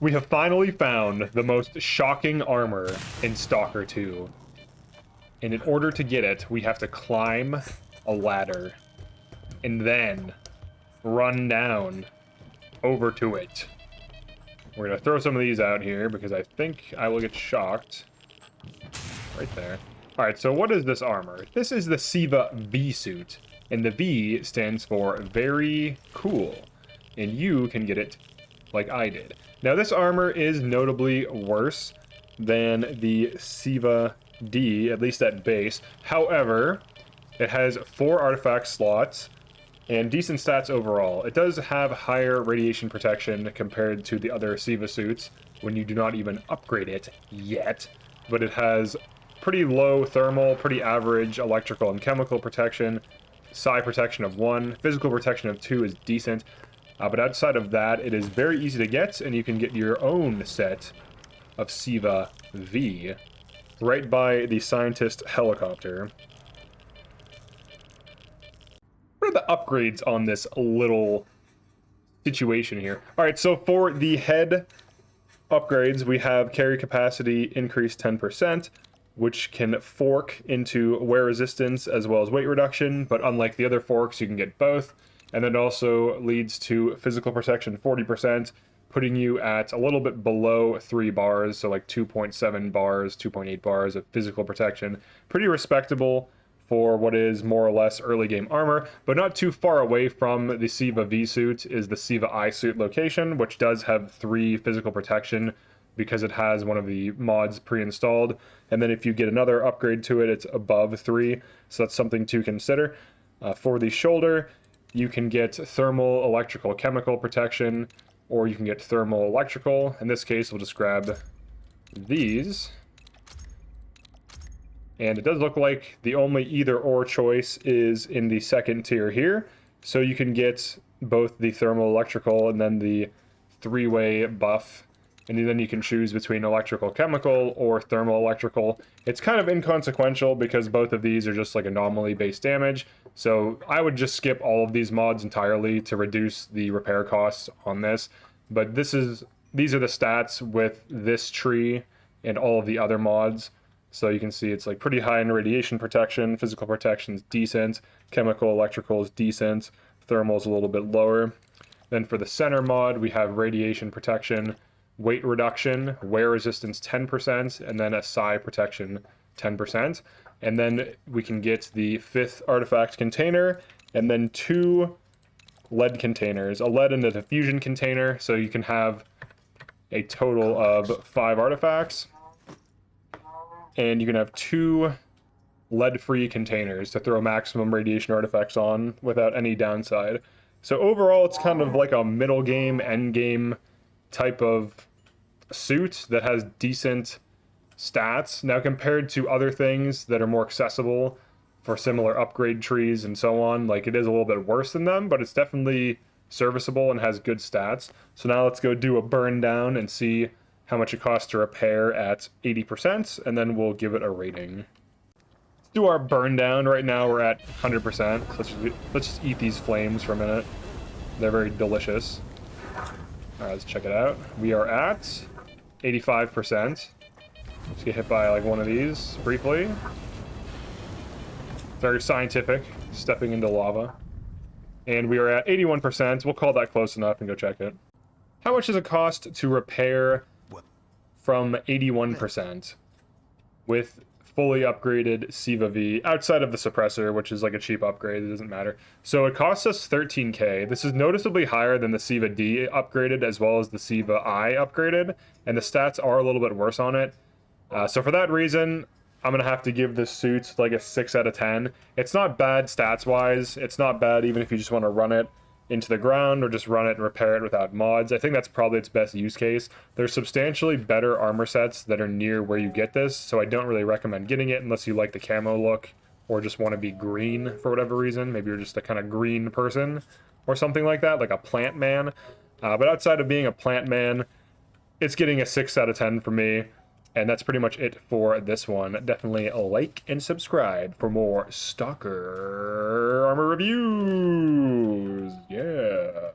We have finally found the most shocking armor in Stalker 2. And in order to get it, we have to climb a ladder. And then run down over to it. We're going to throw some of these out here because I think I will get shocked. Right there. Alright, so what is this armor? This is the Seva V suit. And the V stands for very cool. And you can get it like I did. Now this armor is notably worse than the Seva D, at least at base. However, it has 4 artifact slots and decent stats overall. It does have higher radiation protection compared to the other Seva suits when you do not even upgrade it yet. But it has pretty low thermal, pretty average electrical and chemical protection, psi protection of 1, physical protection of 2 is decent. But outside of that, it is very easy to get, and you can get your own set of Seva V right by the scientist helicopter. What are the upgrades on this little situation here? Alright, so for the head upgrades, we have carry capacity increased 10%, which can fork into wear resistance as well as weight reduction, but unlike the other forks, you can get both. And then also leads to physical protection 40%, putting you at a little bit below 3 bars, so like 2.7 bars, 2.8 bars of physical protection. Pretty respectable for what is more or less early game armor, but not too far away from the Seva V suit is the Seva-i suit location, which does have 3 physical protection because it has one of the mods pre-installed. And then if you get another upgrade to it, it's above 3, so that's something to consider. For the shoulder, you can get thermal, electrical, chemical protection, or you can get thermal, electrical. In this case, we'll just grab these. And it does look like the only either-or choice is in the second tier here. So you can get both the thermal, electrical, and then the 3-way buff. And then you can choose between electrical, chemical, or thermal, electrical. It's kind of inconsequential because both of these are just like anomaly-based damage. So I would just skip all of these mods entirely to reduce the repair costs on this. But these are the stats with this tree and all of the other mods. So you can see it's like pretty high in radiation protection, physical protection is decent, chemical, electrical is decent, thermal is a little bit lower. Then for the center mod, we have radiation protection, weight reduction, wear resistance 10%, and then a psi protection 10%. And then we can get the 5th artifact container, and then 2 lead containers, a lead and a diffusion container, so you can have a total of 5 artifacts. And you can have 2 lead-free containers to throw maximum radiation artifacts on without any downside. So overall, it's kind of like a middle game, end game type of suit that has decent stats. Now, compared to other things that are more accessible for similar upgrade trees and so on, like it is a little bit worse than them, but it's definitely serviceable and has good stats. So now let's go do a burn down and see how much it costs to repair at 80%, and then we'll give it a rating. Let's do our burn down. Right now we're at 100%. So let's just eat these flames for a minute. They're very delicious. Alright, let's check it out. We are at 85%. Let's get hit by like one of these briefly. Very scientific, stepping into lava. And we are at 81%. We'll call that close enough and go check it. How much does it cost to repair from 81% with fully upgraded Seva V outside of the suppressor, which is like a cheap upgrade? It doesn't matter. So it costs us 13k. This is noticeably higher than the Seva D upgraded as well as the Seva-i upgraded, and the stats are a little bit worse on it. So for that reason, I'm gonna have to give this suit like a 6 out of 10. It's not bad stats wise. It's not bad even if you just want to run it into the ground or just run it and repair it without mods. I think that's probably its best use case. There's substantially better armor sets that are near where you get this, so I don't really recommend getting it unless you like the camo look or just want to be green for whatever reason. Maybe you're just a kind of green person or something like that, like a plant man. But outside of being a plant man, it's getting a 6 out of 10 for me. And that's pretty much it for this one. Definitely like and subscribe for more Stalker armor reviews. Yeah.